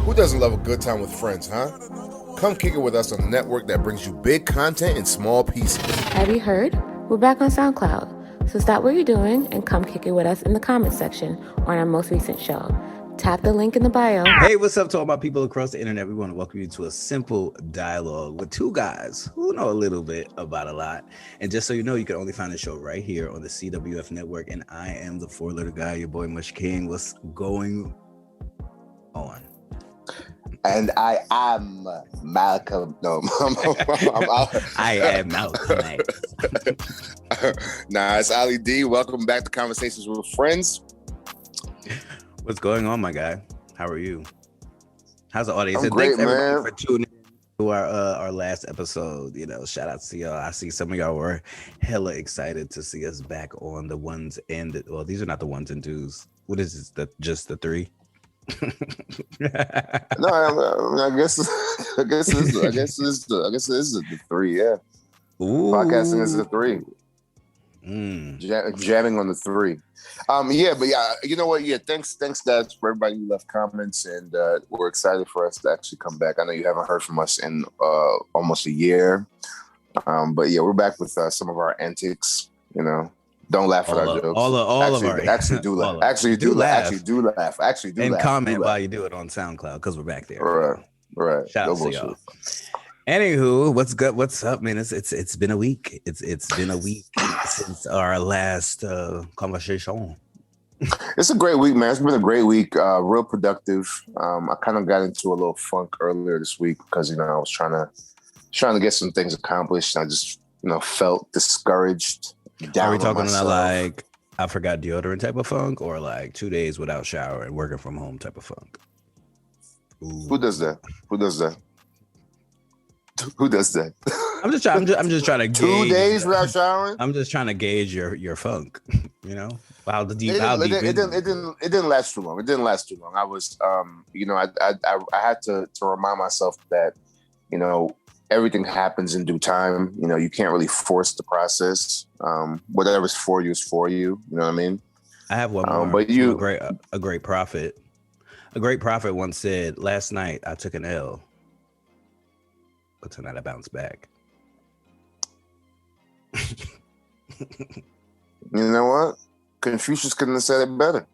Who doesn't love a good time with friends, huh? Come kick it with us on the network that brings you big content in small pieces. Have you heard? We're back on SoundCloud. So stop what you're doing and come kick it with us in the comments section or on our most recent show. Tap the link in the bio. Hey, what's up to all my people across the internet? We want to welcome you to a simple dialogue with two guys who know a little bit about a lot. And just so you know, you can only find the show right here on the CWF network. And I am the four-letter guy, your boy Mush King. What's going on? And I am Malcolm. No, I am Malcolm X. Nah, it's Ollie D. Welcome back to Conversations with Friends. What's going on, my guy? How are you? How's the audience? I'm great, thanks everybody man. for tuning in to our last episode. You know, shout out to y'all. I see some of y'all were hella excited to see us back on the ones and these are not the ones and twos. What is this? Just the three? No, I guess this is the three. Yeah, podcasting is the three. Jamming on the three. You know what? Yeah, thanks guys for everybody who left comments, and we're excited for us to actually come back. I know you haven't heard from us in almost a year, but yeah, we're back with some of our antics. You know. Don't laugh at our jokes. Actually do laugh. And comment while you do it on SoundCloud because we're back there. Right. Shout out to y'all. Anywho, what's good? What's up, man? It's been a week. It's been a week since our last conversation. It's a great week, man. It's been a great week. Real productive. I kind of got into a little funk earlier this week because I was trying to get some things accomplished. I just felt discouraged. Are we talking about like I forgot deodorant type of funk, or like 2 days without shower and working from home type of funk? Ooh. Who does that? I'm just trying to gauge 2 days without showering. I'm just trying to gauge your funk. How deep? It didn't last too long. I was I had to remind myself that everything happens in due time. You can't really force the process. Whatever's for you is for you. You know what I mean? I have one more. But a great prophet. A great prophet once said, "Last night I took an L, but tonight I bounced back." You know what? Confucius couldn't have said it better.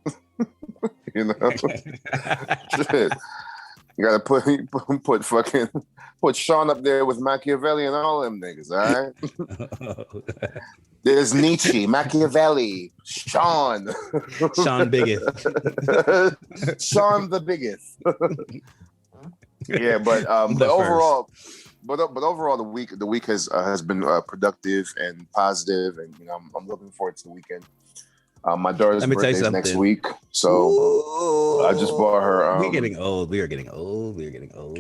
Shit. You gotta put Sean up there with Machiavelli and all them niggas, all right? There's Nietzsche, Machiavelli, Sean Biggest. Sean the biggest. Yeah, but overall, the week has been productive and positive, and I'm looking forward to the weekend. My daughter's birthday is next week, so I just bought her. We're getting old. We are getting old.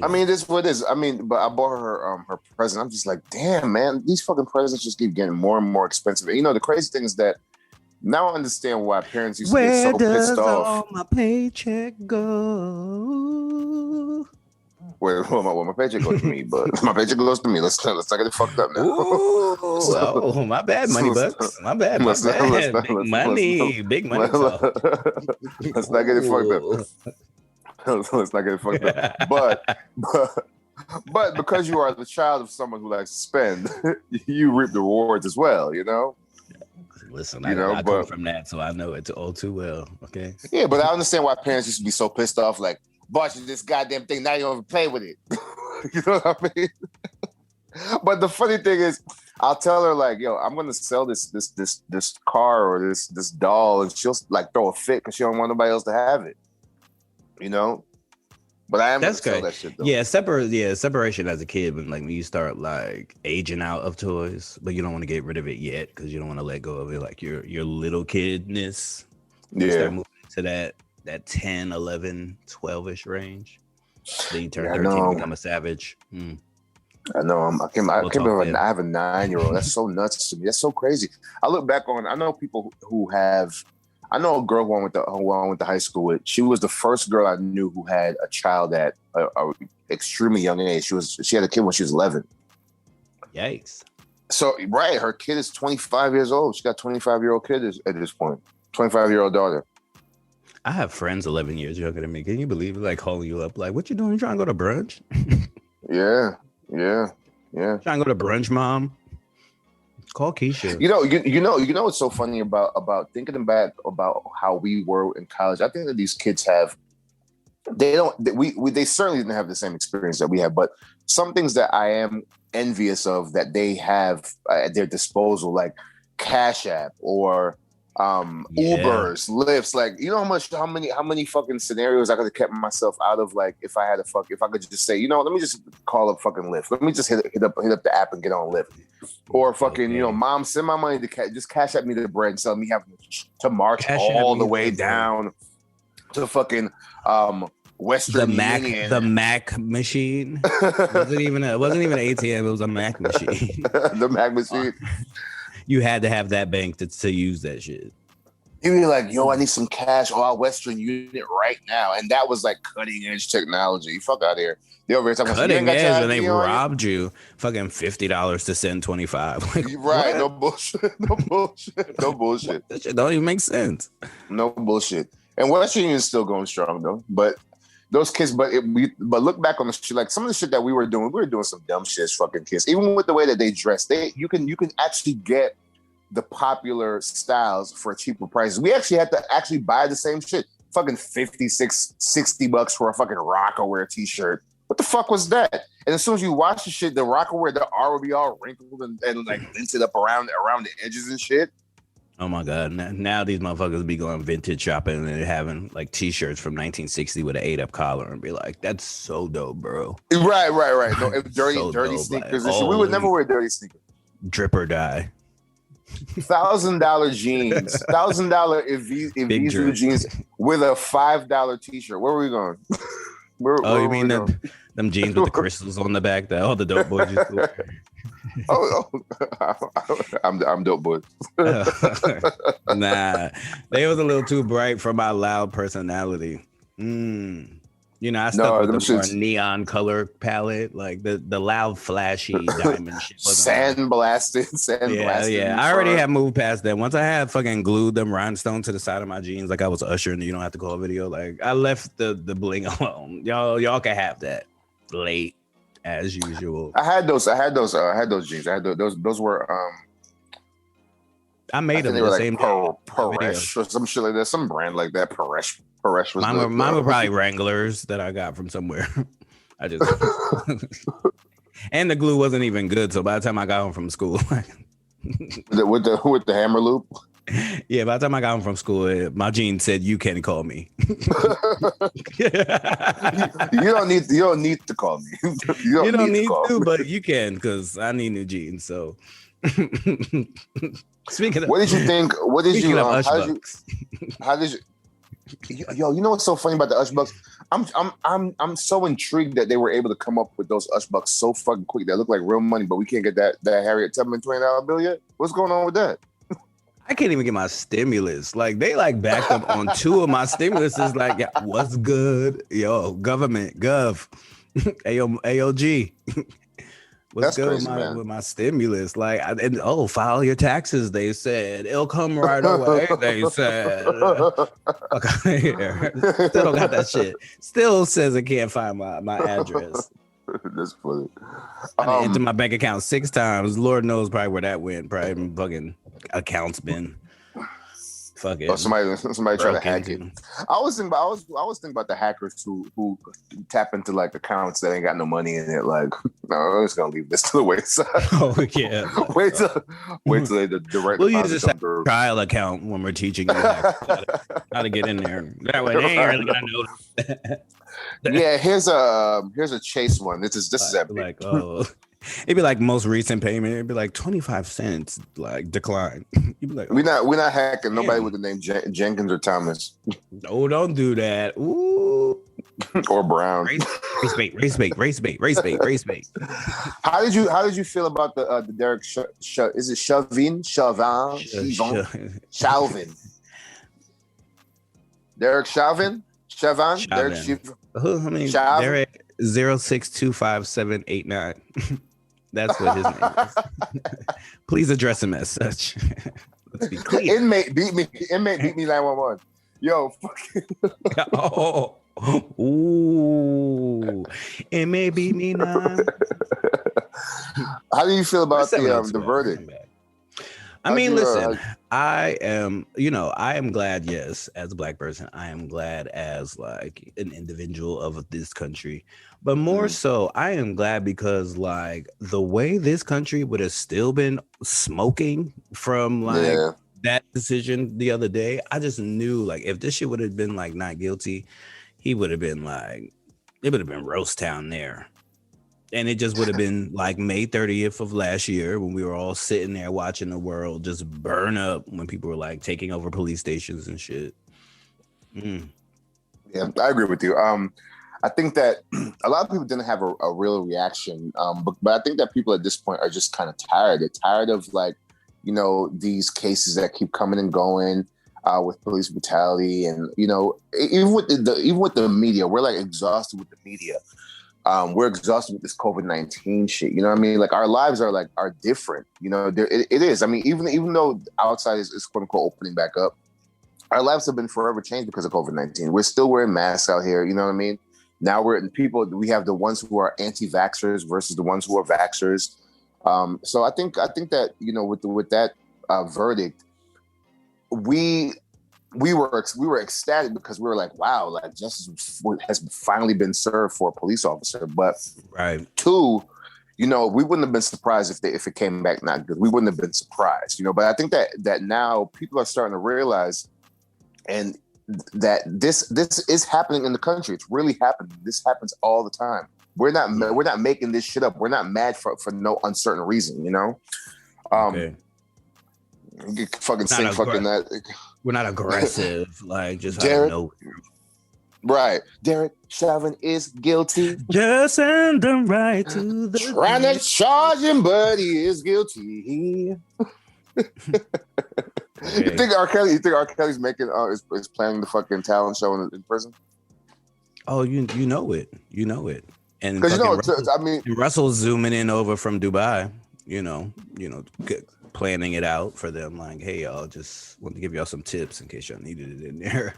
I mean, this is what it is. I mean, but I bought her her present. I'm just like, damn, man, these fucking presents just keep getting more and more expensive. And, the crazy thing is that now I understand why parents used to get so pissed off. Where does all my paycheck go? Well, my paycheck goes to me, but my paycheck goes to me. Let's not get it fucked up now. Ooh, my bad, money bucks. My bad. Big money. Let's not get it fucked up. Let's not get it fucked up. But because you are the child of someone who likes to spend, you reap the rewards as well. Listen, I come from that, so I know it all too well. Okay. Yeah, but I understand why parents used to be so pissed off. Like, bought you this goddamn thing, now you don't even play with it. You know what I mean? But the funny thing is, I'll tell her like, yo, I'm gonna sell this car or this doll, and she'll like throw a fit because she don't want nobody else to have it. But I am gonna sell that shit though. Yeah, separation as a kid when you start like aging out of toys, but you don't want to get rid of it yet because you don't want to let go of it, like your little kidness. You start moving to that 10, 11, 12-ish range. Then you turn 13 and become a savage. I know. I have a 9-year-old. That's so nuts to me. That's so crazy. I look back on. I know people who have. I know a girl who I went to high school with. She was the first girl I knew who had a child at a extremely young age. She had a kid when she was 11. Yikes! So right, her kid is 25 years old. She got a 25-year-old kid at this point. 25-year-old daughter. I have friends 11 years younger than me. Can you believe it? Like calling you up, like, what you doing? You trying to go to brunch? Yeah. Trying to go to brunch, mom. Call Keisha. You know what's so funny about thinking back about how we were in college. I think that these kids they certainly didn't have the same experience that we have, but some things that I am envious of that they have at their disposal, like Cash App or Ubers, Lyfts. Like, you know how many fucking scenarios I could have kept myself out of, like if I could just say, let me just call up fucking Lyft. Let me just hit up the app and get on Lyft. Or fucking, mom, send my money to just Cash App me the bread instead of me having to march all the way down to fucking Western Union. The Mac machine. It wasn't even an ATM. It was a Mac machine. The Mac machine. You had to have that bank to use that shit. You'd be like, yo, I need some cash or our Western Union right now. And that was like cutting edge technology. You fuck out of here. They over here talking cutting edge, and they robbed you fucking $50 to send 25. Like, right. What? No bullshit. No bullshit. That shit don't even make sense. No bullshit. And Western Union is still going strong though. But those kids, but look back on the shit, like some of the shit that we were doing some dumb shit as fucking kids. Even with the way that they dress, you can actually get the popular styles for cheaper prices. We actually had to buy the same shit. Fucking $56-$60 for a fucking Rockaware t-shirt. What the fuck was that? And as soon as you watch the shit, the Rockaware, the R will be all wrinkled and like dented up around the edges and shit. Oh my God. Now these motherfuckers be going vintage shopping and they're having like t-shirts from 1960 with an 8-up collar and be like, that's so dope, bro. Right. No, dirty dope, sneakers. Like, we would never wear dirty sneakers. Drip or die. $1,000 jeans, $1,000 Evisu jeans with a $5 t-shirt. Where are we going? You mean them jeans with the crystals on the back that all the dope boys used to wear? I'm dope boy. Nah, they was a little too bright for my loud personality. I stuck with the more neon color palette, like the loud, flashy diamond shit. Sandblasted. Yeah. I already have moved past that. Once I had fucking glued them rhinestones to the side of my jeans, like I was Usher and You Don't Have to Call video. Like I left the bling alone. Y'all can have that. Late as usual. I had those jeans. I had those were I made them the same day. Paresh or some shit like that. Some brand like that. Paresh was mine were probably Wranglers that I got from somewhere. I just and the glue wasn't even good. So by the time I got home from school, with the hammer loop. Yeah, by the time I got home from school, my jeans said, "You can call me." You don't need to call me. You don't need to, but you can because I need new jeans. So, speaking of, what did you think? What did you? How did you? Yo, you know what's so funny about the Ushbucks? I'm so intrigued that they were able to come up with those Ushbucks so fucking quick. That look like real money, but we can't get that Harriet Tubman $20 bill yet. What's going on with that? I can't even get my stimulus. Like they like backed up on 2 of my stimuluses. Like, yeah, what's good? Yo, government, gov, AOG. What's good with my stimulus? Like, file your taxes. They said it'll come right away. They said, okay, still don't got that shit. Still says it can't find my address. That's funny. I entered my bank account 6 times. Lord knows probably where that went. Probably fucking accounts been. Fuck it. Oh, somebody trying to hack it. I was thinking about the hackers who tap into like accounts that ain't got no money in it. Like, no, I'm just gonna leave this to the wayside. Oh yeah. wait till they direct. We'll use this trial account when we're teaching you how to get in there. That way they ain't really gonna know. Yeah, here's a Chase one. This is epic. Like, it'd be like most recent payment. It'd be like 25 cents, like decline. You'd be like, we're not hacking nobody with the name Jenkins or Thomas. No, don't do that. Ooh. Or Brown. Race bait. How did you feel about the Derrick is it Chauvin? Derrick Chauvin? Derrick 06257889. That's what his name is. Please address him as such. Let's be clear. Inmate beat me 911. Yo, Oh, ooh, it may be me now. How do you feel about the 702. verdict? I mean, listen, I am glad, yes, as a Black person, I am glad as like an individual of this country, but more so, I am glad because like the way this country would have still been smoking from like that decision the other day, I just knew like if this shit would have been like not guilty, he would have been like, it would have been roast town there. And it just would have been like May 30th of last year when we were all sitting there watching the world just burn up when people were like taking over police stations and shit. Yeah, I agree with you. I think that a lot of people didn't have a real reaction, but I think that people at this point are just kind of tired. They're tired of like, you know, these cases that keep coming and going with police brutality, and you know, even with the media, we're like exhausted with the media. We're exhausted with this COVID-19 shit. You know what I mean? Like our lives are different. You know, it is. I mean, even though outside is quote unquote opening back up, our lives have been forever changed because of COVID-19. We're still wearing masks out here. You know what I mean? Now we have the ones who are anti-vaxxers versus the ones who are vaxxers. So I think that, you know, with that verdict, we were ecstatic because we were like, wow, like justice has finally been served for a police officer. But two, you know, we wouldn't have been surprised if it came back not good. We wouldn't have been surprised, you know. But I think that now people are starting to realize, and that this is happening in the country. It's really happening. This happens all the time. We're not making this shit up. We're not mad for no uncertain reason, you know. You fucking sing fucking that. We're not aggressive, like just out of nowhere. Right. Derrick Chauvin is guilty. Just send him right to the trying to charge him, but he is guilty. You think R. Kelly's making is planning the fucking talent show in prison? Oh, you know it. And because I mean, Russell's zooming in over from Dubai. You know, planning it out for them. Like, hey, y'all, just want to give y'all some tips in case y'all needed it in there.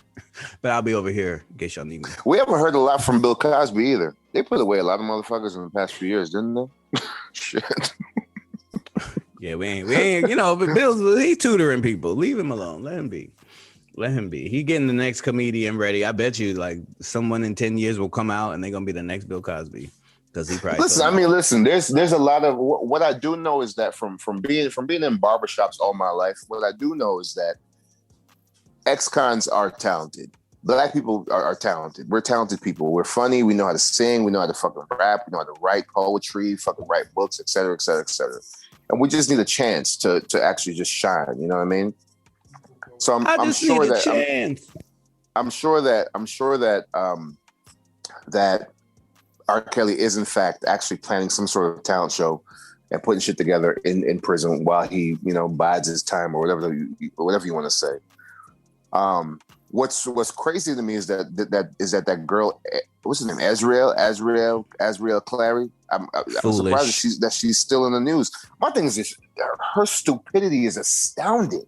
But I'll be over here in case y'all need me. We haven't heard a lot from Bill Cosby either. They put away a lot of motherfuckers in the past few years, didn't they? Shit. Yeah, we ain't. You know, but Bill's he tutoring people. Leave him alone. Let him be. He getting the next comedian ready. I bet you, like, someone in 10 years will come out and they're gonna be the next Bill Cosby. Because he probably listen. There's a lot of what I do know is that from being in barbershops all my life, what I do know is that ex-cons are talented. Black people are talented. We're talented people. We're funny. We know how to sing. We know how to fucking rap. We know how to write poetry, fucking write books, et cetera, et cetera, et cetera. And we just need a chance to actually just shine. You know what I mean? So I'm sure that that R. Kelly is in fact actually planning some sort of talent show and putting shit together in prison while he, you know, bides his time or whatever you want to say. What's crazy to me is that girl, what's her name, Azriel Clary. I'm surprised that she's still in the news. My thing is this: her stupidity is astounding.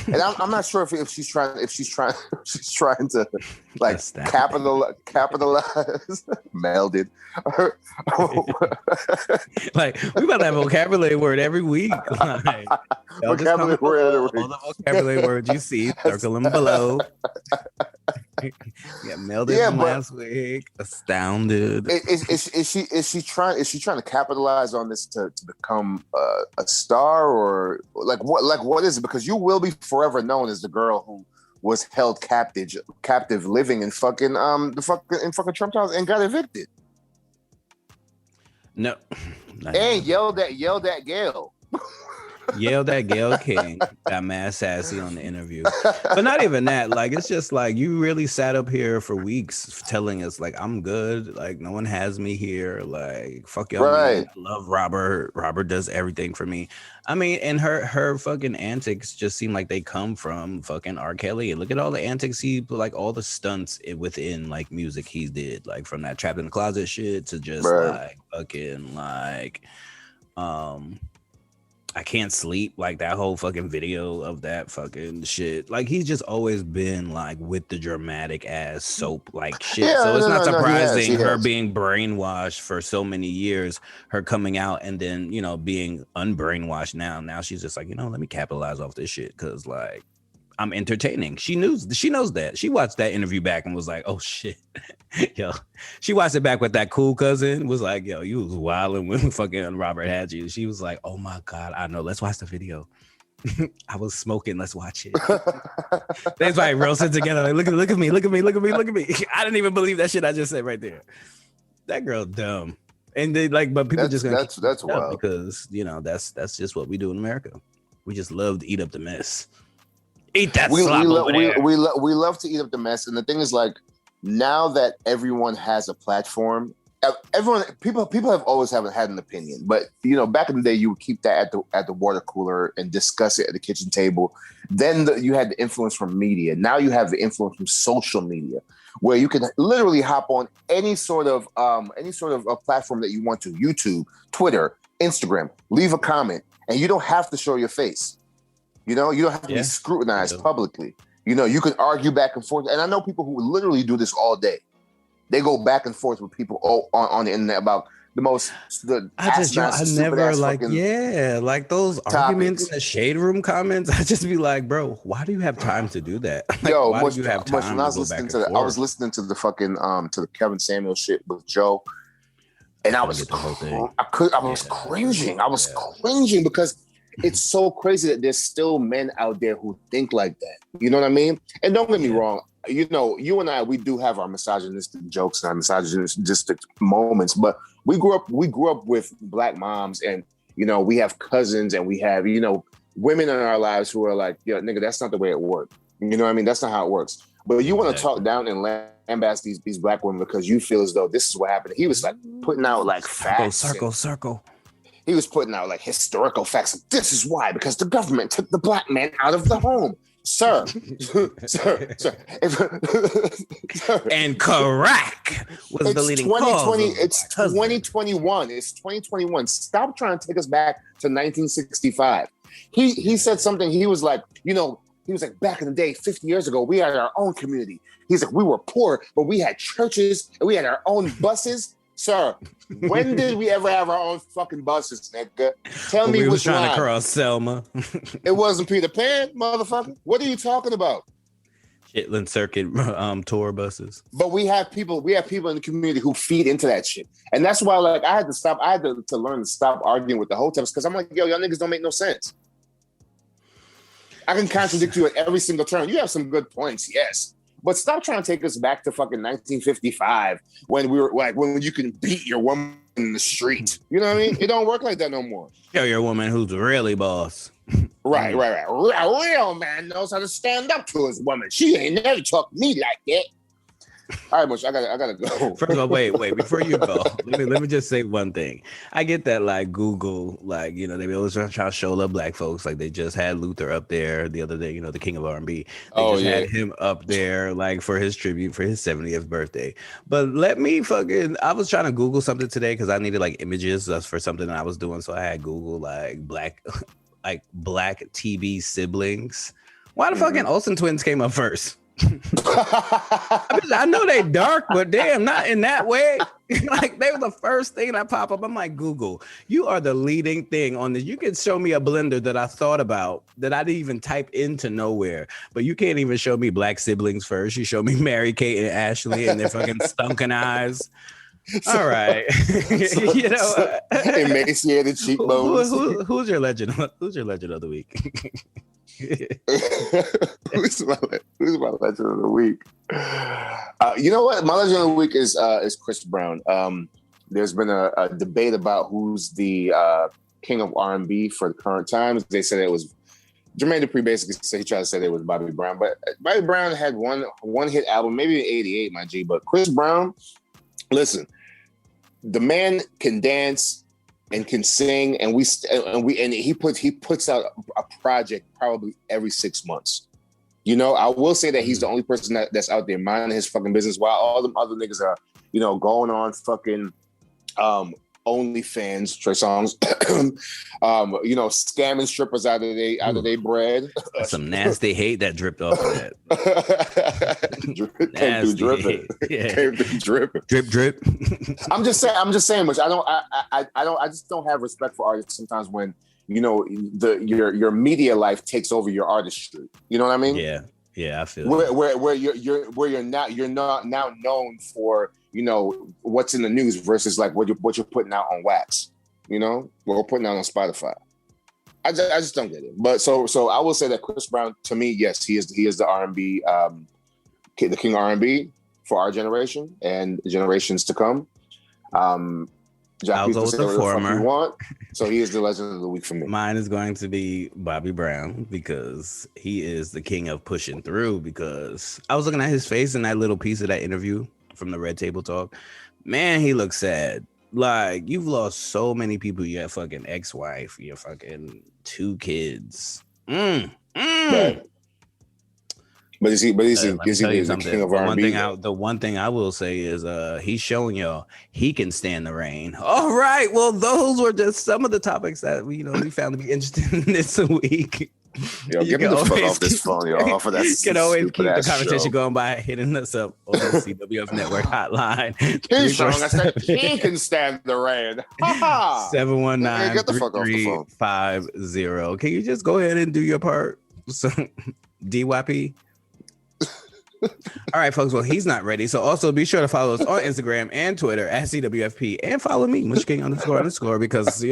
And I'm not sure if she's trying to like capitalize melded. Like we about to have a vocabulary word every week. Like, all the vocabulary words you see, circle them below. Yeah, melded from last week. Astounded. Is she trying to capitalize on this to become a star, or what is it? Because you will be forever known as the girl who was held captive living in fucking Trump Towers and got evicted. No. And yelled at Gail. Yelled at Gail King, got mad sassy on the interview. But not even that. Like, it's just like you really sat up here for weeks telling us, like, I'm good. Like, no one has me here. Like, fuck y'all. Right. I love Robert. Robert does everything for me. I mean, and her fucking antics just seem like they come from fucking R. Kelly. And look at all the antics like all the stunts within like music he did, like from that Trapped in the Closet shit to just like fucking like I Can't Sleep, like that whole fucking video of that fucking shit. Like he's just always been like with the dramatic ass soap like shit. Yeah, So it's not surprising he her has. being brainwashed for so many years, her coming out and then, you know, being unbrainwashed now. Now she's just like, you know, let me capitalize off this shit because like I'm entertaining. She knows that. She watched that interview back and was like, oh shit. Yo, she watched it back with that cool cousin, was like, yo, you was wilding when fucking Robert had you. She was like, oh my God, I know. Let's watch the video. I was smoking. Let's watch it. That's like roasted together. Like, look at me. I didn't even believe that shit I just said right there. That girl dumb. And they like, but people just gonna that's wild because you know that's just what we do in America. We just love to eat up the mess. Eat that slop over there. We love to eat up the mess. And the thing is, like, now that everyone has a platform, people have always haven't had an opinion. But you know, back in the day, you would keep that at the water cooler and discuss it at the kitchen table. Then you had the influence from media. Now you have the influence from social media, where you can literally hop on any sort of a platform that you want to: YouTube, Twitter, Instagram. Leave a comment, and you don't have to show your face. You know, you don't have to be scrutinized publicly. You know, you can argue back and forth. And I know people who literally do this all day. They go back and forth with people on the internet about I never like, like those arguments in the shade room comments. I just be like, bro, why do you have time to do that? Like, Yo, why do you have time when I was listening to I was listening to the fucking to the Kevin Samuel shit with Joe, and I was cringing. I was cringing because it's so crazy that there's still men out there who think like that. You know what I mean? And don't get me wrong. You know, you and I, we do have our misogynistic jokes and our misogynistic moments, but we grew up with Black moms, and you know, we have cousins, and we have, you know, women in our lives who are like, yo, nigga, that's not the way it worked. You know what I mean? That's not how it works. But you want to talk down and lambast these Black women because you feel as though this is what happened. He was like putting out like facts. Circle. He was putting out like historical facts. This is why, because the government took the Black man out of the home. Sir. And Carac was the leading cause. It's 2021. It's 2021. Stop trying to take us back to 1965. He said something. He was like, you know, he was like, back in the day, 50 years ago, we had our own community. He's like, we were poor, but we had churches and we had our own buses. Sir, when did we ever have our own fucking buses, nigga? Tell me we was which trying line. to cross Selma. It wasn't Peter Pan, motherfucker. What are you talking about? Chitlin Circuit tour buses. But we have people in the community who feed into that shit. And that's why, like, I had to learn to stop arguing with the hotels, because I'm like, yo, y'all niggas don't make no sense. I can contradict you at every single turn. You have some good points, yes. But stop trying to take us back to fucking 1955 when we were like, when you can beat your woman in the street. You know what I mean? It don't work like that no more. Yo, your woman who's really boss. Right. A real man knows how to stand up to his woman. She ain't never talked to me like that. All right, Mush, I gotta go. First of all, wait, before you go, let me just say one thing. I get that, like, Google, like, you know, they always try to show love Black folks. Like, they just had Luther up there the other day, you know, the king of R&B. They had him up there, like, for his tribute for his 70th birthday. But I was trying to Google something today because I needed, like, images for something that I was doing. So I had Google, like, Black TV siblings. Why the fucking Olsen twins came up first? I know they dark, but damn, not in that way. Like, they were the first thing that pop up. I'm like, Google, you are the leading thing on this. You can show me a blender that I thought about that I didn't even type into nowhere, but you can't even show me Black siblings first. You show me Mary Kate and Ashley and their fucking stunken eyes. All right. You know, emaciated cheekbones. Who's your legend? Who's your legend of the week? Who's my legend of the week? You know what? My legend of the week is Chris Brown. There's been a debate about who's the king of R&B for the current times. They said it was Jermaine Dupri. Basically said he tried to say it was Bobby Brown, but Bobby Brown had one hit album, maybe in '88, my G. But Chris Brown, listen, the man can dance and can sing, and he puts out a project probably every 6 months. You know, I will say that he's the only person that's out there minding his fucking business while all them other niggas are, you know, going on fucking OnlyFans, Trey Songz, scamming strippers out of their bread. Some nasty hate that dripped off of that. Came through dripping. Yeah. Came through dripping. Drip. I'm just saying, which I just don't have respect for artists sometimes when your media life takes over your artistry. You know what I mean? Yeah, I feel where you're not now known for what's in the news versus like what you're putting out on wax, what we're putting out on Spotify. I just don't get it. But so I will say that Chris Brown, to me, yes, he is the R&B, the king of R&B for our generation and generations to come. I'll go with the former. So he is the legend of the week for me. Mine is going to be Bobby Brown because he is the king of pushing through. Because I was looking at his face in that little piece of that interview from the Red Table Talk. Man, he looks sad. Like, you've lost so many people. Your fucking ex-wife, your fucking 2 kids. Right. But he's the king of R&B. The one thing I will say is he's showing y'all he can stand the rain. All right. Well, those were just some of the topics that we found to be interesting this week. Yo, get me the fuck off this phone, yo. Off of that. You can always keep the conversation going by hitting us up on the CWF Network hotline. He can stand the rain. 719-3350. Can you just go ahead and do your part? So, DYP. All right, folks. Well, he's not ready. So also be sure to follow us on Instagram and Twitter at CWFP and follow me, Mush King __ because this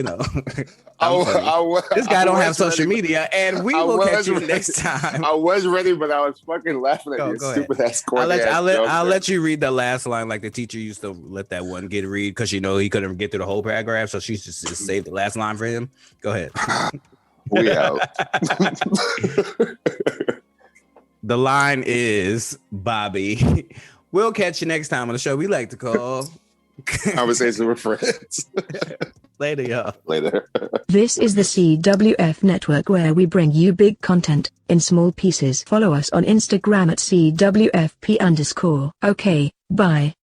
guy don't have social media, and we will catch you next time. I was ready, but I was fucking laughing at your stupid ass. I'll let you read the last line, like the teacher used to let that one kid read because he couldn't get through the whole paragraph, so she just saved the last line for him. Go ahead. We out. The line is, Bobby, we'll catch you next time on the show we like to call Conversation with Friends. Later, y'all. Later. This is the CWF Network, where we bring you big content in small pieces. Follow us on Instagram at CWFP_. Okay, bye.